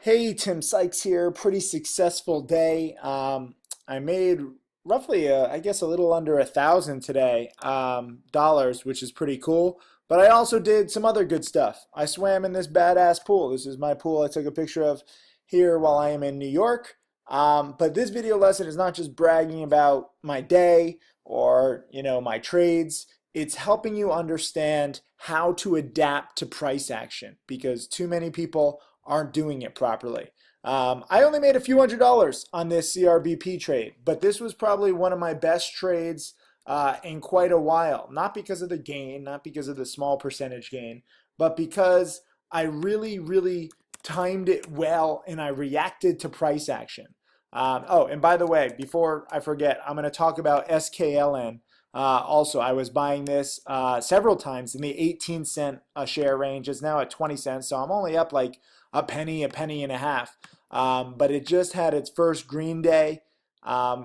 Hey, Tim Sykes here. Pretty successful day. I made roughly, I guess, a little under 1,000 today, dollars, which is pretty cool. But I also did some other good stuff. I swam in this badass pool. This is my pool I took a picture of here while I am in New York. But this video lesson is not just bragging about my day or, my trades. It's helping you understand how to adapt to price action because too many people aren't doing it properly. I only made a few $100s on this CRBP trade, but this was probably one of my best trades in quite a while. Not because of the gain, not because of the small percentage gain, but because I really timed it well and I reacted to price action. Oh, and by the way, before I forget, I'm going to talk about SKLN. Also, I was buying this several times in the 18-cent a share range. It's now at 20 cents, so I'm only up like a penny and a half. But it just had its first green day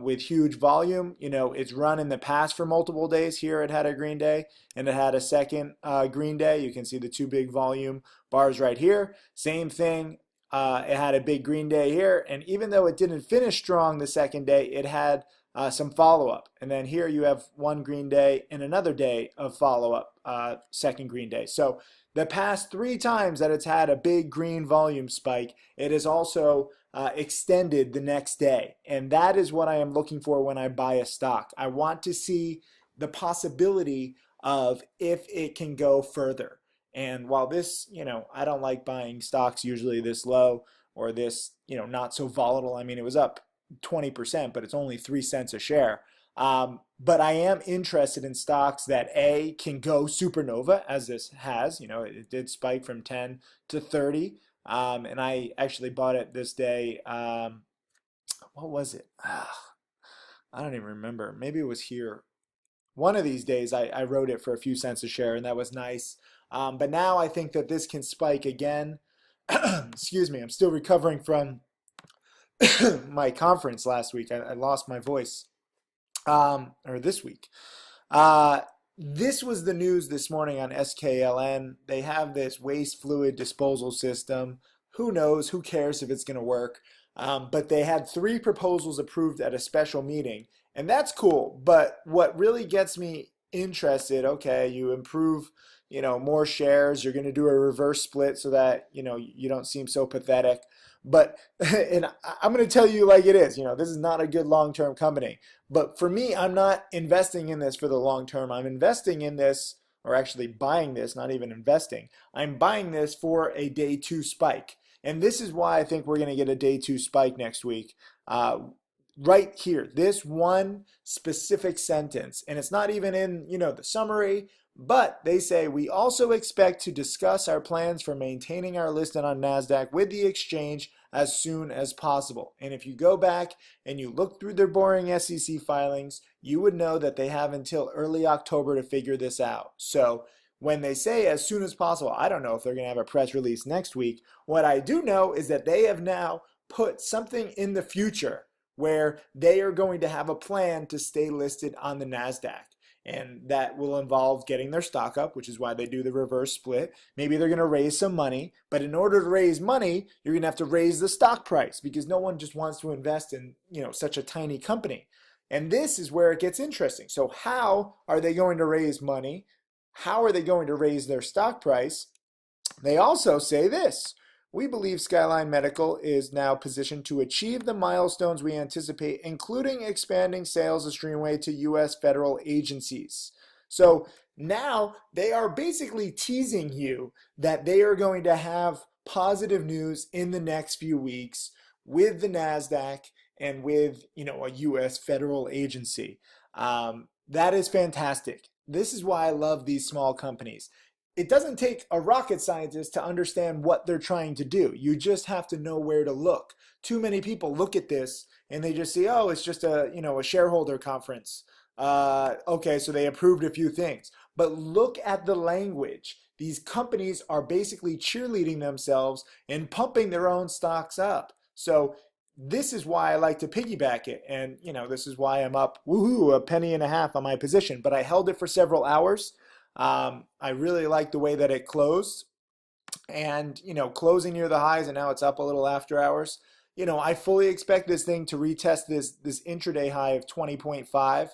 with huge volume. It's run in the past for multiple days. Here it had a green day, and it had a second green day. You can see the two big volume bars right here. Same thing. It had a big green day here, and even though it didn't finish strong the second day, it had some follow-up. And then here you have one green day and another day of follow-up, second green day. So the past three times that it's had a big green volume spike, it has also extended the next day. And that is what I am looking for when I buy a stock. I want to see the possibility of if it can go further. And while this, I don't like buying stocks usually this low or this, not so volatile. I mean, it was up 20%, but it's only 3 cents a share. But I am interested in stocks that A, can go supernova, as this has. It did spike from 10 to 30. And I actually bought it this day. What was it? I don't even remember. Maybe it was here. One of these days I wrote it for a few cents a share, and that was nice. But now I think that this can spike again. Excuse me, I'm still recovering from my conference last week. I lost my voice, or this week. This was the news this morning on SKLN. They have this waste fluid disposal system. Who knows? Who cares if it's going to work? But they had 3 proposals approved at a special meeting, and that's cool. But what really gets me interested, okay, you improve, more shares. You're going to do a reverse split so that, you don't seem so pathetic. But, and I'm going to tell you like it is, this is not a good long-term company. But for me, I'm not investing in this for the long term. I'm investing in this, or actually buying this, not even investing. I'm buying this for a day 2 spike. And this is why I think we're going to get a day 2 spike next week. Right here, this one specific sentence, and it's not even in, the summary, but they say, we also expect to discuss our plans for maintaining our listing on NASDAQ with the exchange as soon as possible. And if you go back and you look through their boring SEC filings, you would know that they have until early October to figure this out. So when they say as soon as possible, I don't know if they're going to have a press release next week. What I do know is that they have now put something in the future where they are going to have a plan to stay listed on the NASDAQ. And that will involve getting their stock up, which is why they do the reverse split. Maybe they're going to raise some money, but in order to raise money, you're going to have to raise the stock price because no one just wants to invest in, such a tiny company. And this is where it gets interesting. So how are they going to raise money? How are they going to raise their stock price? They also say this. We believe Skyline Medical is now positioned to achieve the milestones we anticipate, including expanding sales of Streamway to U.S. federal agencies. So now they are basically teasing you that they are going to have positive news in the next few weeks with the NASDAQ and with, a U.S. federal agency. That is fantastic. This is why I love these small companies. It doesn't take a rocket scientist to understand what they're trying to do. You just have to know where to look. Too many people look at this and they just see, oh, it's just a shareholder conference. Okay, so they approved a few things. But look at the language. These companies are basically cheerleading themselves and pumping their own stocks up. So this is why I like to piggyback it. And, this is why I'm up, woohoo, a penny and a half on my position. But I held it for several hours. I really like the way that it closed. and closing near the highs, and now it's up a little after hours. I fully expect this thing to retest this intraday high of 20.5.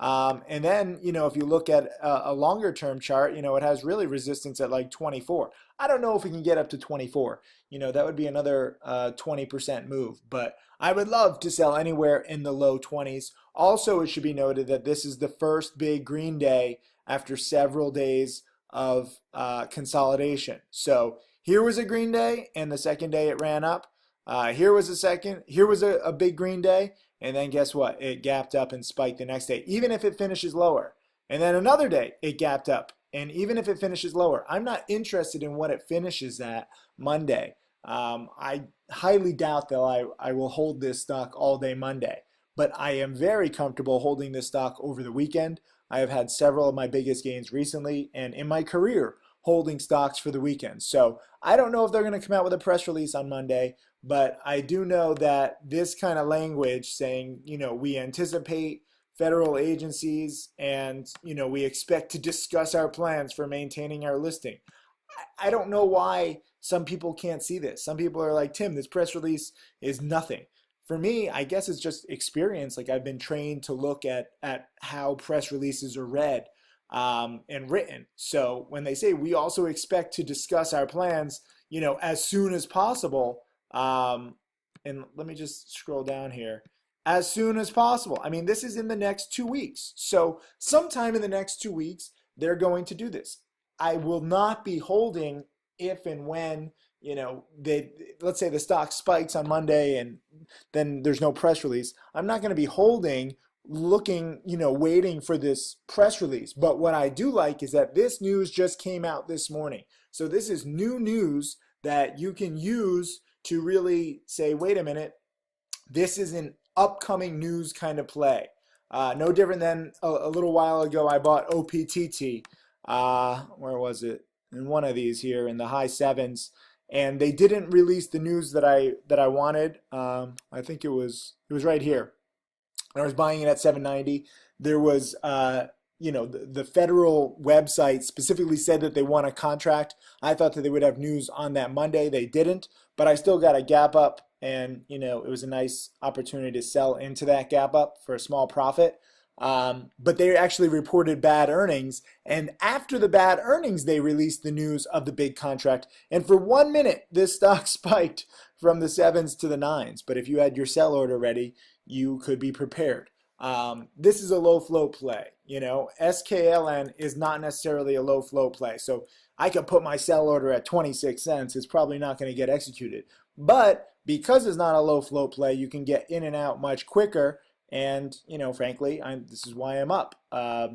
And then, if you look at a longer term chart, it has really resistance at like 24. I don't know if we can get up to 24. That would be another 20% move, but I would love to sell anywhere in the low 20s. Also, it should be noted that this is the first big green day after several days of consolidation. So here was a green day, and the second day it ran up. Here was a big green day, and then guess what? It gapped up and spiked the next day, even if it finishes lower. And then another day, it gapped up, and even if it finishes lower, I'm not interested in what it finishes at Monday. I highly doubt that I will hold this stock all day Monday, but I am very comfortable holding this stock over the weekend. I have had several of my biggest gains recently, and in my career, holding stocks for the weekend. So I don't know if they're going to come out with a press release on Monday, but I do know that this kind of language saying, we anticipate federal agencies and, we expect to discuss our plans for maintaining our listing. I don't know why some people can't see this. Some people are like, Tim, this press release is nothing. For me, I guess it's just experience. Like I've been trained to look at how press releases are read and written. So when they say we also expect to discuss our plans, as soon as possible, and let me just scroll down here. As soon as possible. I mean, this is in the next 2 weeks. So sometime in the next 2 weeks, they're going to do this. I will not be holding if and when, let's say the stock spikes on Monday and then there's no press release. I'm not going to be holding looking, waiting for this press release. But what I do like is that this news just came out this morning. So this is new news that you can use to really say, wait a minute, this is an upcoming news kind of play. No different than a little while ago, I bought OPTT. Where was it? In one of these here in the high sevens. And they didn't release the news that I wanted. I think it was right here. I was buying it at 790. There was, the federal website specifically said that they won a contract. I thought that they would have news on that Monday. They didn't, but I still got a gap up, and it was a nice opportunity to sell into that gap up for a small profit. But they actually reported bad earnings, and after the bad earnings, they released the news of the big contract. And for 1 minute, this stock spiked from the sevens to the nines. But if you had your sell order ready, you could be prepared. This is a low flow play. SKLN is not necessarily a low flow play. So I could put my sell order at 26 cents. It's probably not going to get executed. But because it's not a low flow play, you can get in and out much quicker. And, frankly, this is why I'm up, a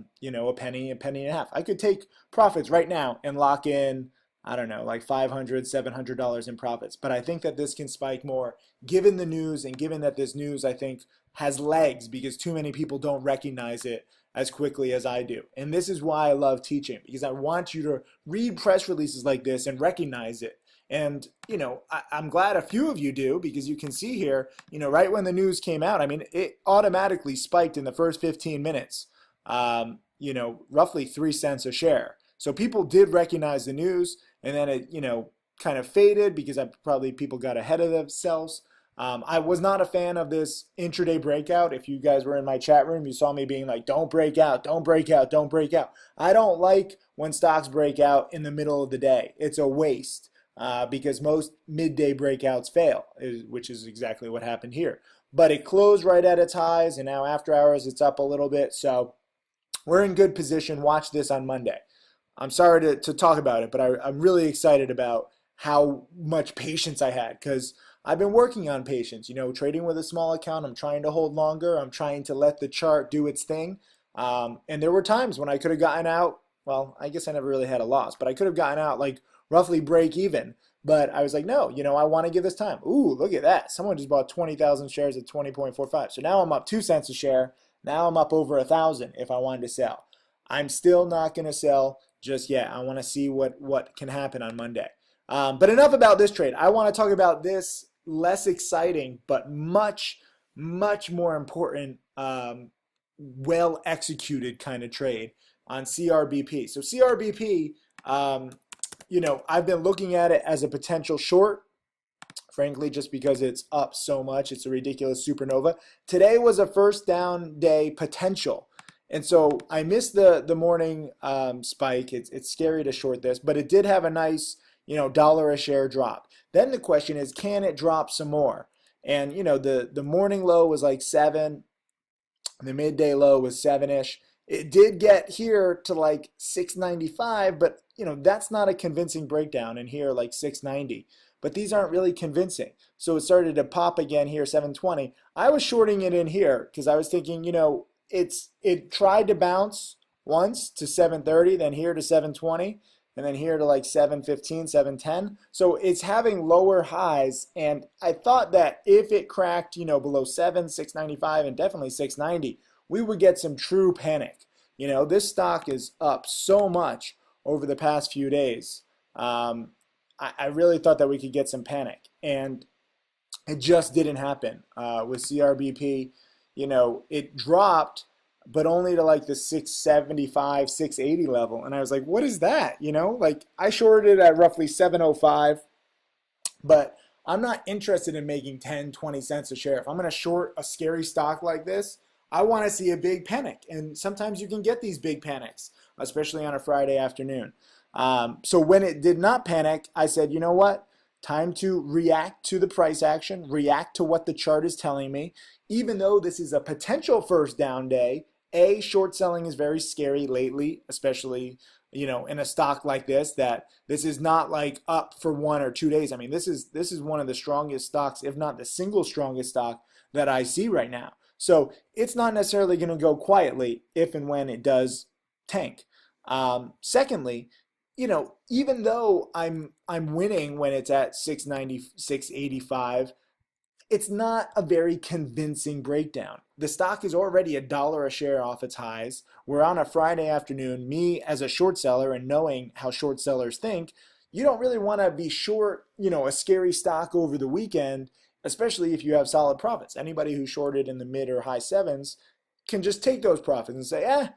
penny and a half. I could take profits right now and lock in, I don't know, like $500, $700 in profits. But I think that this can spike more given the news, and given that this news, I think, has legs because too many people don't recognize it as quickly as I do. And this is why I love teaching, because I want you to read press releases like this and recognize it. And, I'm glad a few of you do, because you can see here, right when the news came out, I mean, it automatically spiked in the first 15 minutes, roughly 3 cents a share. So people did recognize the news, and then it, kind of faded because probably people got ahead of themselves. I was not a fan of this intraday breakout. If you guys were in my chat room, you saw me being like, don't break out, don't break out, don't break out. I don't like when stocks break out in the middle of the day. It's a waste. Because most midday breakouts fail, which is exactly what happened here. But it closed right at its highs, and now after hours it's up a little bit. So we're in good position. Watch this on Monday. I'm sorry to talk about it, but I'm really excited about how much patience I had, because I've been working on patience. Trading with a small account, I'm trying to hold longer. I'm trying to let the chart do its thing. And there were times when I could have gotten out. Well, I guess I never really had a loss, but I could have gotten out like roughly break even. But I was like, no, I want to give this time. Ooh, look at that. Someone just bought 20,000 shares at 20.45. So now I'm up 2 cents a share. Now I'm up over 1,000 if I wanted to sell. I'm still not going to sell just yet. I want to see what can happen on Monday. But enough about this trade. I want to talk about this less exciting, but much, much more important, well executed kind of trade on CRBP. So CRBP, I've been looking at it as a potential short, frankly, just because it's up so much. It's a ridiculous supernova. Today was a first down day potential. And so I missed the morning spike. It's scary to short this, but it did have a nice, dollar a share drop. Then the question is, can it drop some more? And, the morning low was like 7. The midday low was 7-ish. It did get here to like 695, but that's not a convincing breakdown. And here like 690. But these aren't really convincing. So it started to pop again here, 720. I was shorting it in here because I was thinking, it tried to bounce once to 730, then here to 720, and then here to like 715, 710. So it's having lower highs, and I thought that if it cracked, below 695, and definitely 690, we would get some true panic. This stock is up so much over the past few days. I really thought that we could get some panic, and it just didn't happen with CRBP. It dropped, but only to like the 675, 680 level. And I was like, what is that? Like I shorted at roughly 705, but I'm not interested in making 10, 20 cents a share. If I'm going to short a scary stock like this, I want to see a big panic. And sometimes you can get these big panics, especially on a Friday afternoon. So when it did not panic, I said, you know what? Time to react to the price action, react to what the chart is telling me. Even though this is a potential first down day, short selling is very scary lately, especially, in a stock like this, that this is not like up for 1 or 2 days. I mean, this is one of the strongest stocks, if not the single strongest stock that I see right now. So it's not necessarily going to go quietly if and when it does tank. Secondly, even though I'm winning when it's at 690, 685, it's not a very convincing breakdown. The stock is already $1 a share off its highs. We're on a Friday afternoon. Me as a short seller and knowing how short sellers think, you don't really want to be short, a scary stock over the weekend, especially if you have solid profits. Anybody who shorted in the mid or high sevens can just take those profits and say,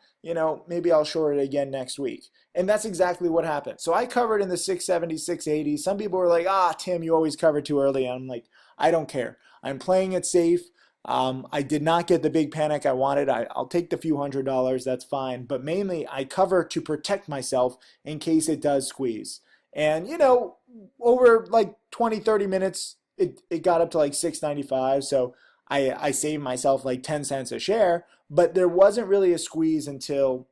maybe I'll short it again next week. And that's exactly what happened. So I covered in the 670, 680. Some people were like, Tim, you always cover too early. And I'm like, I don't care. I'm playing it safe. I did not get the big panic I wanted. I'll take the few $100s. That's fine. But mainly I cover to protect myself in case it does squeeze. And, over like 20, 30 minutes, it got up to like 695. So I saved myself like 10 cents a share, but there wasn't really a squeeze until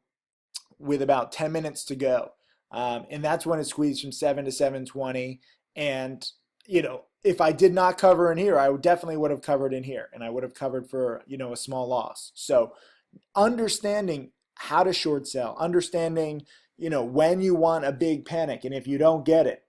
with about 10 minutes to go. And that's when it squeezed from 7 to 720. And, if I did not cover in here, I definitely would have covered in here, and I would have covered for, a small loss. So understanding how to short sell, understanding, when you want a big panic and if you don't get it.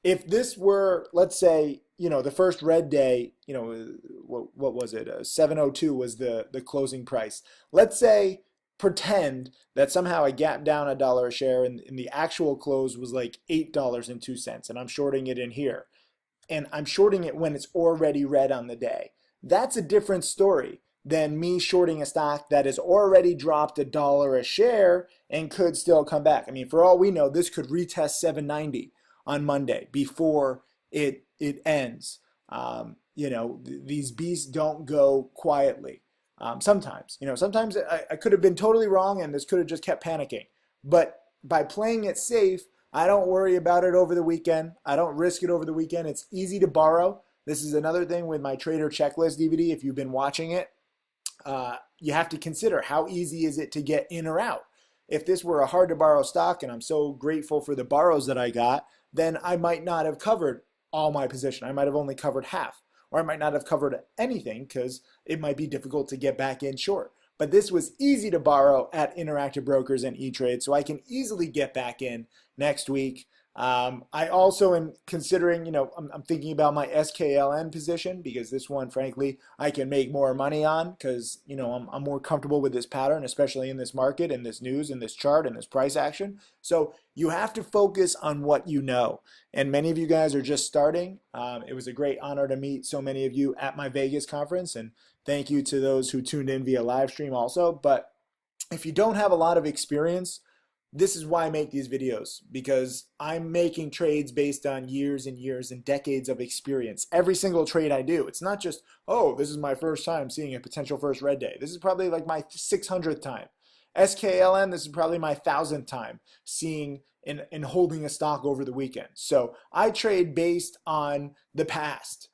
If this were, let's say, the first red day, what was it? 702 was the closing price. Let's say, pretend that somehow I gapped down $1 a share and the actual close was like $8.02, and I'm shorting it in here. And I'm shorting it when it's already red on the day. That's a different story than me shorting a stock that has already dropped $1 a share and could still come back. I mean, for all we know, this could retest 790 on Monday before it ends. These beasts don't go quietly. Sometimes I could have been totally wrong and this could have just kept panicking. But by playing it safe, I don't worry about it over the weekend. I don't risk it over the weekend. It's easy to borrow. This is another thing with my Trader Checklist DVD. If you've been watching it, you have to consider how easy is it to get in or out. If this were a hard to borrow stock, and I'm so grateful for the borrows that I got, then I might not have covered all my position. I might have only covered half, or I might not have covered anything because it might be difficult to get back in short. But this was easy to borrow at Interactive Brokers and E-Trade, so I can easily get back in next week. I also am considering, I'm thinking about my SKLN position because this one, frankly, I can make more money on because, I'm more comfortable with this pattern, especially in this market and this news and this chart and this price action. So you have to focus on what you know. And many of you guys are just starting. It was a great honor to meet so many of you at my Vegas conference. And thank you to those who tuned in via live stream also. But if you don't have a lot of experience, This is why I make these videos, because I'm making trades based on years and years and decades of experience. Every single trade I do, it's not just, oh, this is my first time seeing a potential first red day. This is probably like my 600th time. SKLN, this is probably my 1,000th time seeing and holding a stock over the weekend. So I trade based on the past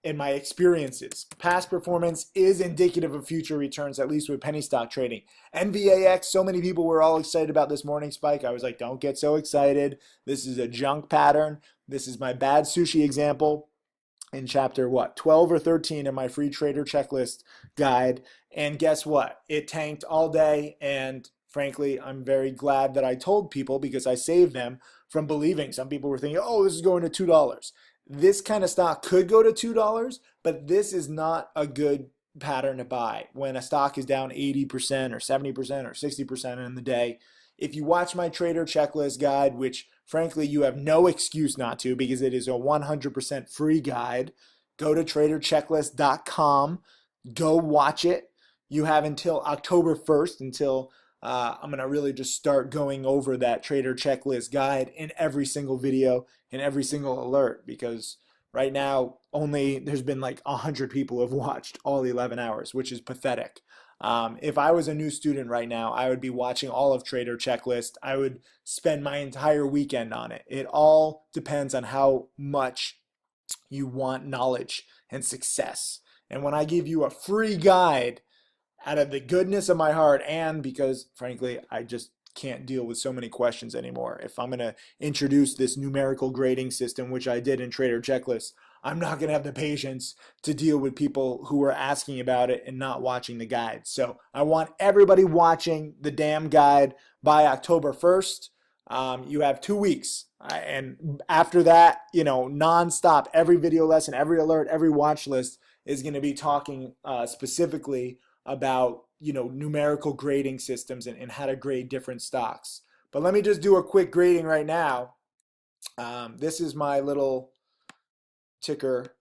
in my experiences. Past performance is indicative of future returns, at least with penny stock trading. NVAX, so many people were all excited about this morning spike. I was like, don't get so excited. This is a junk pattern. This is my bad sushi example in chapter 12 or 13 in my free trader checklist guide. And guess what? It tanked all day, and frankly, I'm very glad that I told people, because I saved them from believing. Some people were thinking, oh, this is going to $2. This kind of stock could go to $2, but this is not a good pattern to buy when a stock is down 80% or 70% or 60% in the day. If you watch my trader checklist guide, which frankly you have no excuse not to, because it is a 100% free guide, go to traderchecklist.com, go watch it. You have until October 1st, until I'm going to really just start going over that trader checklist guide in every single video and every single alert, because right now only there's been like 100 people who have watched all 11 hours, which is pathetic. If I was a new student right now, I would be watching all of Trader Checklist. I would spend my entire weekend on it. It all depends on how much you want knowledge and success. And when I give you a free guide, out of the goodness of my heart, and because frankly I just can't deal with so many questions anymore. If I'm going to introduce this numerical grading system, which I did in Trader Checklist, I'm not going to have the patience to deal with people who are asking about it and not watching the guide. So I want everybody watching the damn guide by October 1st. You have 2 weeks. And after that, nonstop, every video lesson, every alert, every watch list is going to be talking specifically about numerical grading systems and how to grade different stocks. But let me just do a quick grading right now. This is my little ticker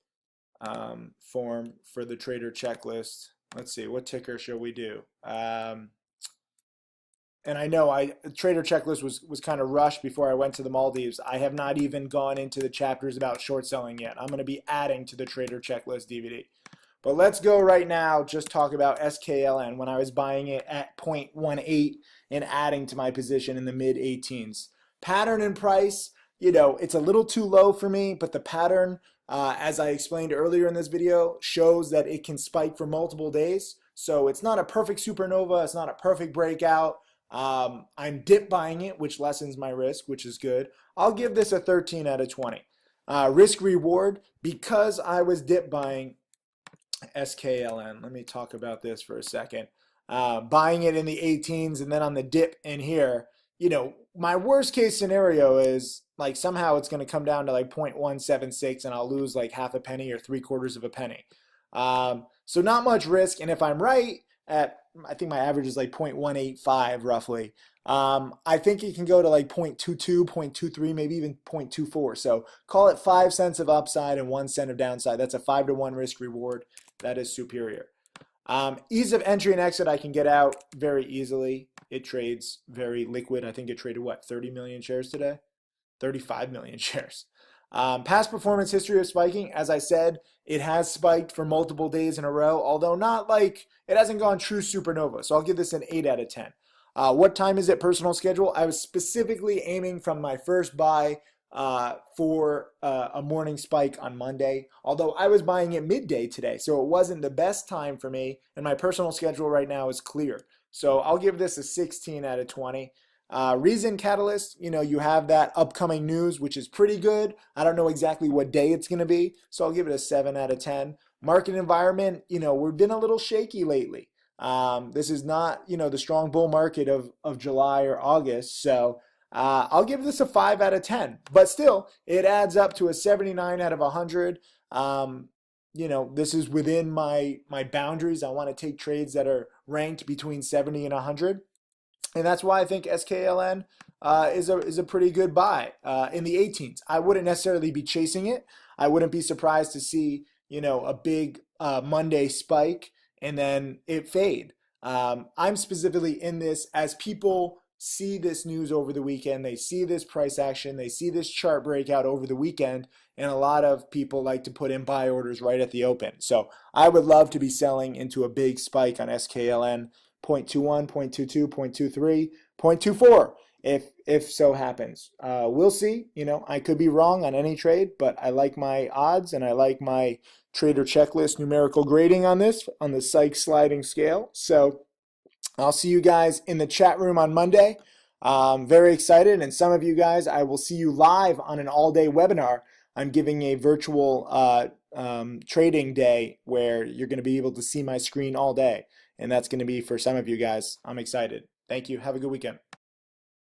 form for the trader checklist. Let's see, what ticker shall we do? And I know trader checklist was kind of rushed before I went to the Maldives. I have not even gone into the chapters about short selling yet. I'm going to be adding to the trader checklist DVD. But let's go right now, just talk about SKLN when I was buying it at 0.18 and adding to my position in the mid 18s. Pattern and price, it's a little too low for me, but the pattern, as I explained earlier in this video, shows that it can spike for multiple days. So it's not a perfect supernova, it's not a perfect breakout. I'm dip buying it, which lessens my risk, which is good. I'll give this a 13 out of 20. Risk reward, because I was dip buying SKLN. Let me talk about this for a second. Buying it in the 18s and then on the dip in here, my worst case scenario is like somehow it's going to come down to like 0.176 and I'll lose like half a penny or 3/4 of a penny. So not much risk. And if I'm right I think my average is like 0.185 roughly. I think it can go to like 0.22, 0.23, maybe even 0.24. So call it 5 cents of upside and 1 cent of downside. That's a 5-to-1 risk reward. That is superior. Ease of entry and exit, I can get out very easily. It trades very liquid. I think it traded, 30 million shares today? 35 million shares. Past performance history of spiking, as I said, it has spiked for multiple days in a row, although not like, it hasn't gone true supernova. So I'll give this an 8 out of 10. What time is it? Personal schedule. I was specifically aiming from my first buy for a morning spike on Monday, although I was buying it midday today, so it wasn't the best time for me, and my personal schedule right now is clear. So I'll give this a 16 out of 20. Reason catalyst, you have that upcoming news, which is pretty good. I don't know exactly what day it's going to be, so I'll give it a 7 out of 10. Market environment, we've been a little shaky lately. This is not, the strong bull market of July or August, so I'll give this a 5 out of 10, but still, it adds up to a 79 out of 100. This is within my boundaries. I want to take trades that are ranked between 70 and 100. And that's why I think SKLN is a pretty good buy in the 18s. I wouldn't necessarily be chasing it. I wouldn't be surprised to see, a big Monday spike and then it fade. I'm specifically in this as people see this news over the weekend, they see this price action, they see this chart breakout over the weekend, and a lot of people like to put in buy orders right at the open. So I would love to be selling into a big spike on SKLN 0.21, 0.22, 0.23, 0.24 if so happens. We'll see. I could be wrong on any trade, but I like my odds and I like my trader checklist numerical grading on this on the Sykes sliding scale. So I'll see you guys in the chat room on Monday. Very excited, and some of you guys, I will see you live on an all-day webinar. I'm giving a virtual trading day where you're going to be able to see my screen all day, and that's going to be for some of you guys. I'm excited. Thank you. Have a good weekend.